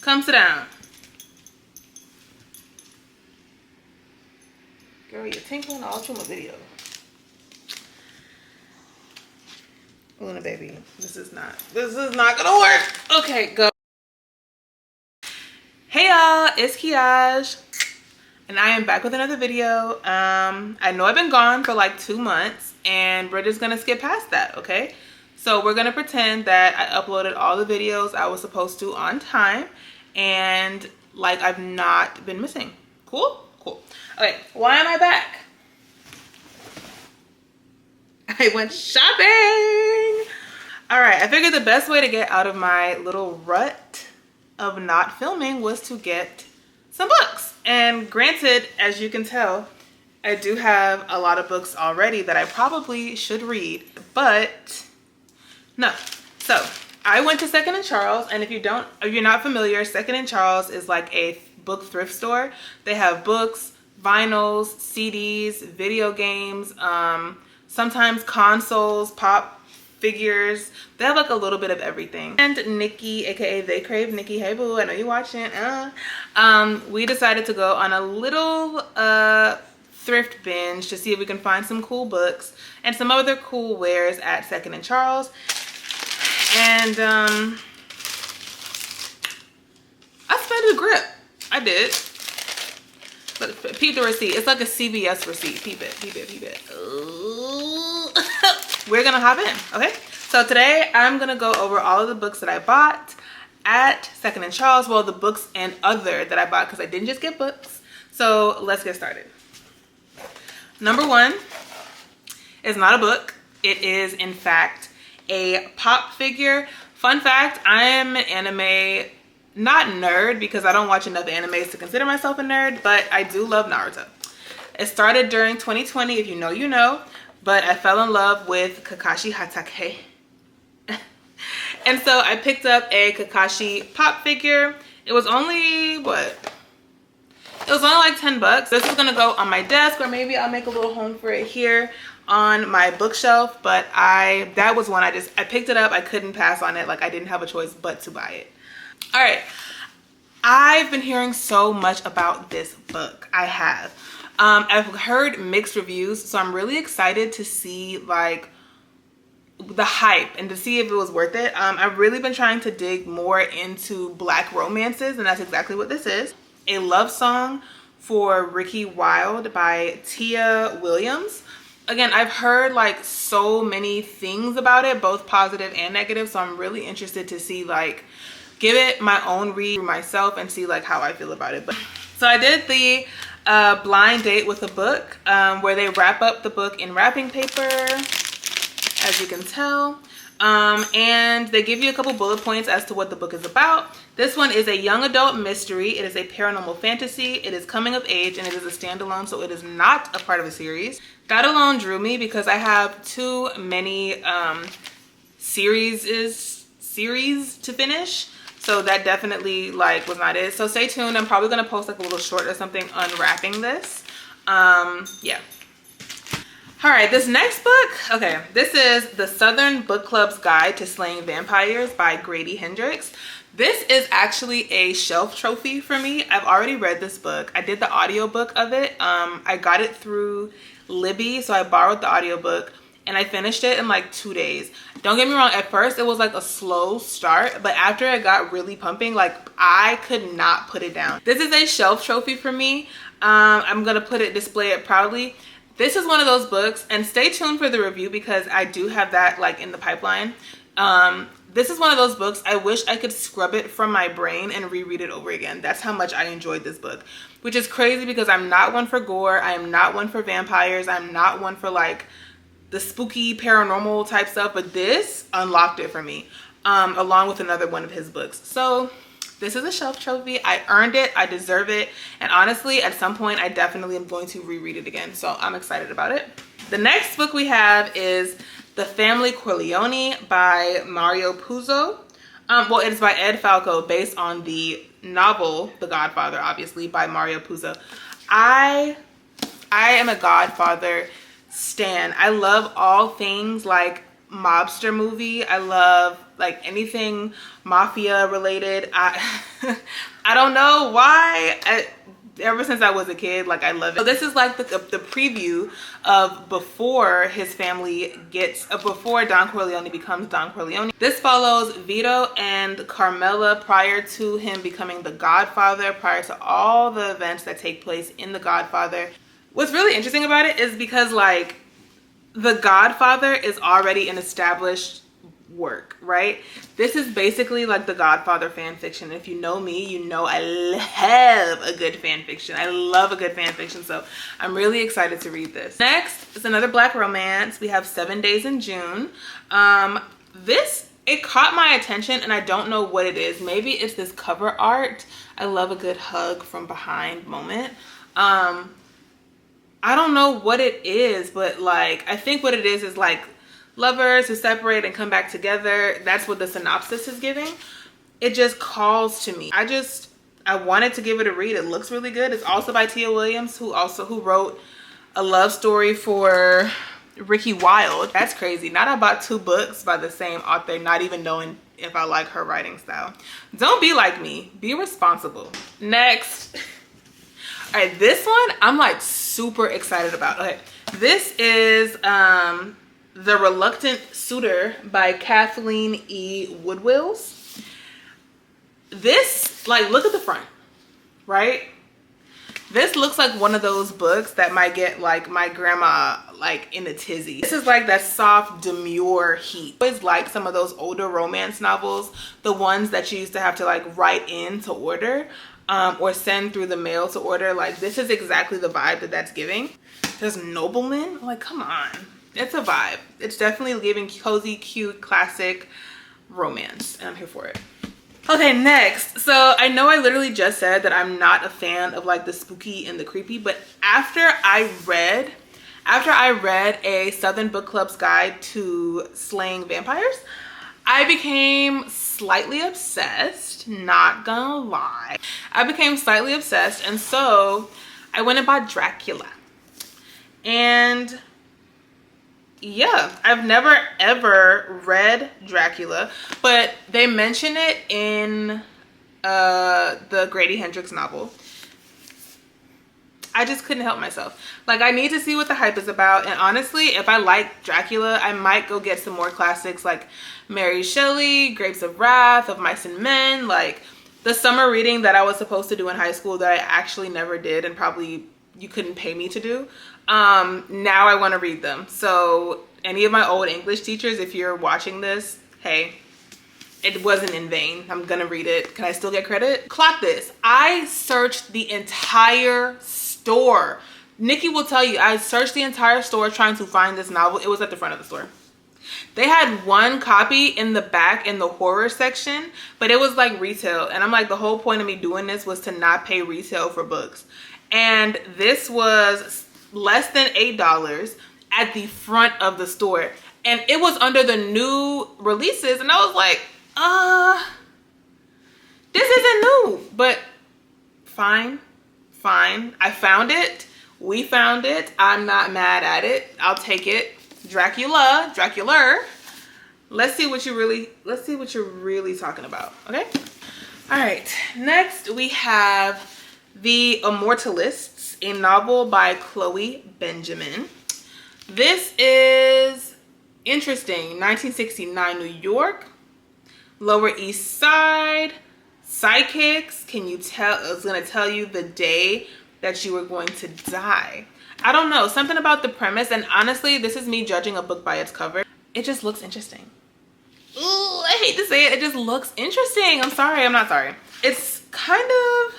Come sit down. Girl, you're tinkling all through my video. Luna baby, this is not gonna work. Okay, go. Hey y'all, it's Kiaaj, and I am back with another video. I know I've been gone for like 2 months, and we're just gonna skip past that, okay? So we're gonna pretend that I uploaded all the videos I was supposed to on time, and like I've not been missing. Cool? Cool. Okay, why am I back? I went shopping. All right, I figured the best way to get out of my little rut of not filming was to get some books. And granted, as you can tell, I do have a lot of books already that I probably should read, but no. So I went to Second and Charles, and if you're not familiar, Second and Charles is like a book thrift store. They have books, vinyls, CDs, video games, sometimes consoles, pop figures. They have like a little bit of everything. And Nikki, aka They Crave Nikki, hey boo, I know you're watching. We decided to go on a little thrift binge to see if we can find some cool books and some other cool wares at Second and Charles. And I spent a grip. I did. But peep the receipt. It's like a CVS receipt. Peep it, peep it, peep it. We're gonna hop in, okay? So today I'm gonna go over all of the books that I bought at Second and Charles. Well, the books and other that I bought, because I didn't just get books. So let's get started. Number one is not a book. It is, in fact, a pop figure. Fun fact, I am an anime, not nerd, because I don't watch enough animes to consider myself a nerd, but I do love Naruto. It started during 2020, if you know, you know, but I fell in love with Kakashi Hatake. And so I picked up a Kakashi pop figure. It was only, what? It was only like 10 bucks. This is gonna go on my desk, or maybe I'll make a little home for it here on my bookshelf, but that was one I picked it up. I couldn't pass on it. Like, I didn't have a choice but to buy it. All right, I've been hearing so much about this book. I have. I've heard mixed reviews, so I'm really excited to see like the hype and to see if it was worth it. I've really been trying to dig more into Black romances, and that's exactly what this is. A love song for Ricky Wilde by Tia Williams. Again, I've heard like so many things about it, both positive and negative, so I'm really interested to see, like, give it my own read myself and see like how I feel about it. But so I did the blind date with a book, where they wrap up the book in wrapping paper, as you can tell, and they give you a couple bullet points as to what the book is about. This one is a young adult mystery. It is a paranormal fantasy. It is coming of age, and it is a standalone, so it is not a part of a series. That alone drew me because I have too many series to finish. So that definitely like was not it. So stay tuned. I'm probably gonna post like a little short or something unwrapping this. Yeah. All right, this next book, okay, this is The Southern Book Club's Guide to Slaying Vampires by Grady Hendrix. This is actually a shelf trophy for me. I've already read this book. I did the audiobook of it. I got it through Libby, so I borrowed the audiobook, and I finished it in like 2 days. Don't get me wrong, at first it was like a slow start, but after it got really pumping, like I could not put it down. This is a shelf trophy for me. I'm gonna display it proudly. This is one of those books, and stay tuned for the review because I do have that like in the pipeline. This is one of those books I wish I could scrub it from my brain and reread it over again. That's how much I enjoyed this book, which is crazy because I'm not one for gore. I am not one for vampires. I'm not one for like the spooky paranormal type stuff, but this unlocked it for me, along with another one of his books. So this is a shelf trophy. I earned it. I deserve it. And honestly, at some point, I definitely am going to reread it again. So I'm excited about it. The next book we have is The Family Corleone by Mario Puzo. Well, it is by Ed Falco, based on the novel The Godfather, obviously, by Mario Puzo. I am a Godfather stan. I love all things like mobster movie. I love like anything mafia related. I don't know why. Ever since I was a kid, like I love it. So this is like the preview of before his family gets, before Don Corleone becomes Don Corleone. This follows Vito and Carmela prior to him becoming the Godfather, prior to all the events that take place in the Godfather. What's really interesting about it is because like the Godfather is already an established work, right? This is basically like the Godfather fan fiction. If you know me, you know I love a good fan fiction. I love a good fan fiction, so I'm really excited to read this. Next is another Black romance. We have 7 Days in June. It caught my attention and I don't know what it is. Maybe it's this cover art. I love a good hug from behind moment. I don't know what it is, but like I think what it is like lovers who separate and come back together. That's what the synopsis is giving. It just calls to me. I wanted to give it a read. It looks really good. It's also by Tia Williams, who wrote a love story for Ricky Wilde. That's crazy. Now I bought 2 books by the same author, not even knowing if I like her writing style. Don't be like me. Be responsible. Next. All right, this one I'm like super excited about. Okay, this is The Reluctant Suitor by Kathleen E. Woodwills. This, like, look at the front, right? This looks like one of those books that might get like my grandma like in a tizzy. This is like that soft, demure heat. I always like some of those older romance novels, the ones that you used to have to like write in to order or send through the mail to order. Like this is exactly the vibe that's giving. There's noblemen, like come on. It's a vibe. It's definitely giving cozy, cute, classic romance, and I'm here for it. Okay, next. So I know I literally just said that I'm not a fan of like the spooky and the creepy, but after I read a Southern Book Club's Guide to Slaying Vampires, I became slightly obsessed, not gonna lie. I became slightly obsessed, and so I went and bought Dracula. And yeah, I've never ever read Dracula, but they mention it in the Grady Hendrix novel. I just couldn't help myself. Like I need to see what the hype is about, and honestly, if I like Dracula, I might go get some more classics like Mary Shelley, Grapes of Wrath, Of Mice and Men, like the summer reading that I was supposed to do in high school that I actually never did and probably you couldn't pay me to do. Now I want to read them. So any of my old English teachers, if you're watching this, hey, it wasn't in vain. I'm gonna read it. Can I still get credit? Clock this. I searched the entire store. Nikki will tell you, I searched the entire store trying to find this novel. It was at the front of the store. They had one copy in the back in the horror section, but it was like retail. And I'm like, the whole point of me doing this was to not pay retail for books. And this was less than $8 at the front of the store. And it was under the new releases. And I was like, this isn't new, but fine. I found it. We found it. I'm not mad at it. I'll take it. Dracula. Let's see what you're really talking about. Okay. All right. Next we have The Immortalists, a novel by Chloe Benjamin. This is interesting. 1969 New York, Lower East Side, psychics. Can you tell? I was gonna tell you the day that you were going to die. I don't know, something about the premise, and honestly, this is me judging a book by its cover. It just looks interesting. Ooh, I hate to say it. It just looks interesting. I'm sorry. I'm not sorry. It's kind of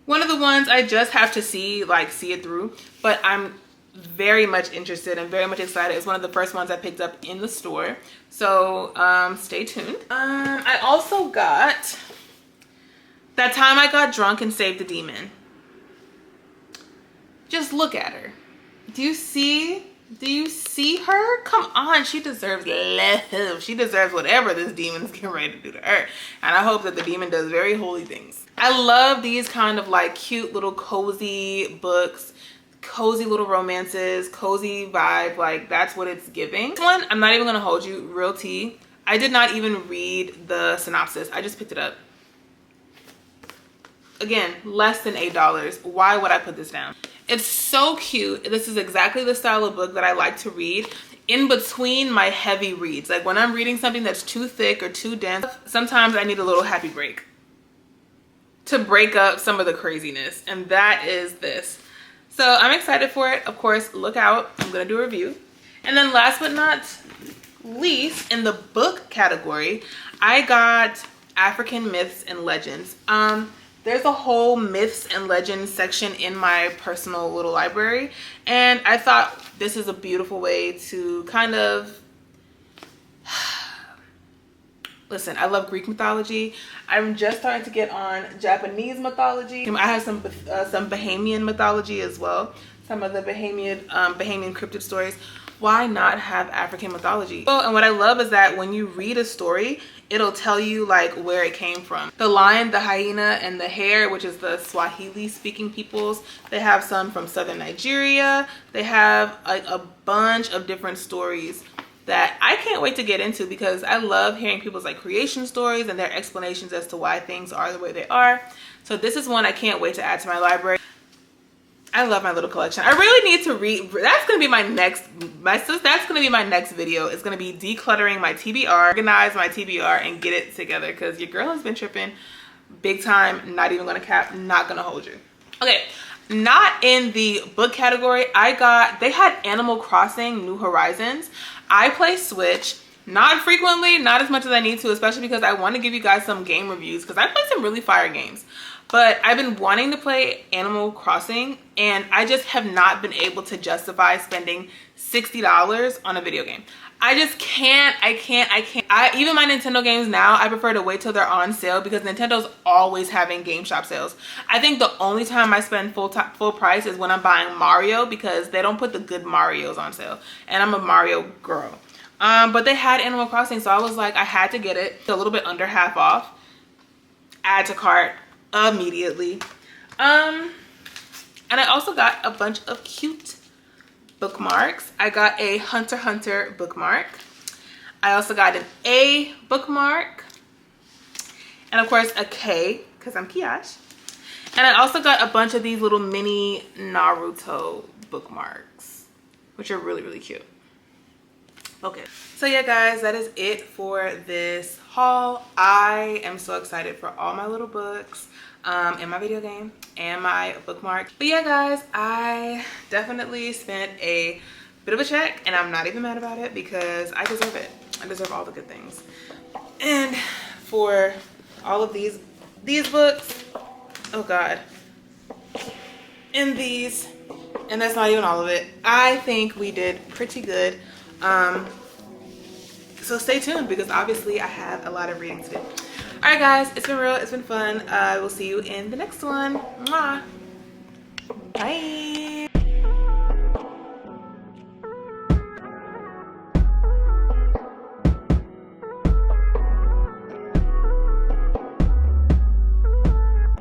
one of the ones I just have to see it through, but I'm very much interested and very much excited. It's one of the first ones I picked up in the store, so stay tuned. I also got That Time I Got Drunk and Saved the Demon. Just look at her. Do you see her? Come on, she deserves love. She deserves whatever this demon is getting ready to do to her, and I hope that the demon does very holy things. I love these kind of like cute little cozy books, cozy little romances, cozy vibe. Like that's what it's giving. This one, I'm not even gonna hold you, real tea. I did not even read the synopsis. I just picked it up. Again, less than $8. Why would I put this down? It's so cute. This is exactly the style of book that I like to read in between my heavy reads. Like when I'm reading something that's too thick or too dense, sometimes I need a little happy break to break up some of the craziness, and that is this. So I'm excited for it. Of course, look out. I'm gonna do a review. And then last but not least, in the book category, I got African Myths and Legends. There's a whole myths and legends section in my personal little library, and I thought this is a beautiful way to kind of listen. I love Greek mythology. I'm just starting to get on Japanese mythology. I have some Bahamian mythology as well, some of the Bahamian cryptid stories. Why not have African mythology? Oh, and what I love is that when you read a story, it'll tell you like where it came from. The lion, the hyena, and the hare, which is the Swahili speaking peoples, they have some from southern Nigeria. They have like a bunch of different stories that I can't wait to get into, because I love hearing people's like creation stories and their explanations as to why things are the way they are. So this is one I can't wait to add to my library. I love my little collection. I really need to read. That's gonna be my next video. It's gonna be decluttering my TBR, organize my TBR, and get it together, because your girl has been tripping big time. Not even gonna cap, not gonna hold you. Okay, not in the book category. They had Animal Crossing New Horizons. I play Switch, not frequently, not as much as I need to, especially because I want to give you guys some game reviews, because I play some really fire games. But I've been wanting to play Animal Crossing, and I just have not been able to justify spending $60 on a video game. I just can't. Even my Nintendo games now, I prefer to wait till they're on sale, because Nintendo's always having game shop sales. I think the only time I spend full price is when I'm buying Mario, because they don't put the good Marios on sale, and I'm a Mario girl. But they had Animal Crossing, so I was like, I had to get it. It's a little bit under half off. Add to cart immediately. And I also got a bunch of cute bookmarks. I got a Hunter x Hunter bookmark. I also got an A bookmark, and of course a K, because I'm Kiaaj. And I also got a bunch of these little mini Naruto bookmarks, which are really, really cute. Okay, so yeah guys, that is it for this haul. I am so excited for all my little books, and my video game, and my bookmark. But yeah guys, I definitely spent a bit of a check, and I'm not even mad about it, because I deserve it. I deserve all the good things. And for all of these books, oh god, and these, and that's not even all of it, I think we did pretty good. So stay tuned, because obviously I have a lot of reading to do. All right guys, it's been real, it's been fun. I will see you in the next one. Mwah. Bye.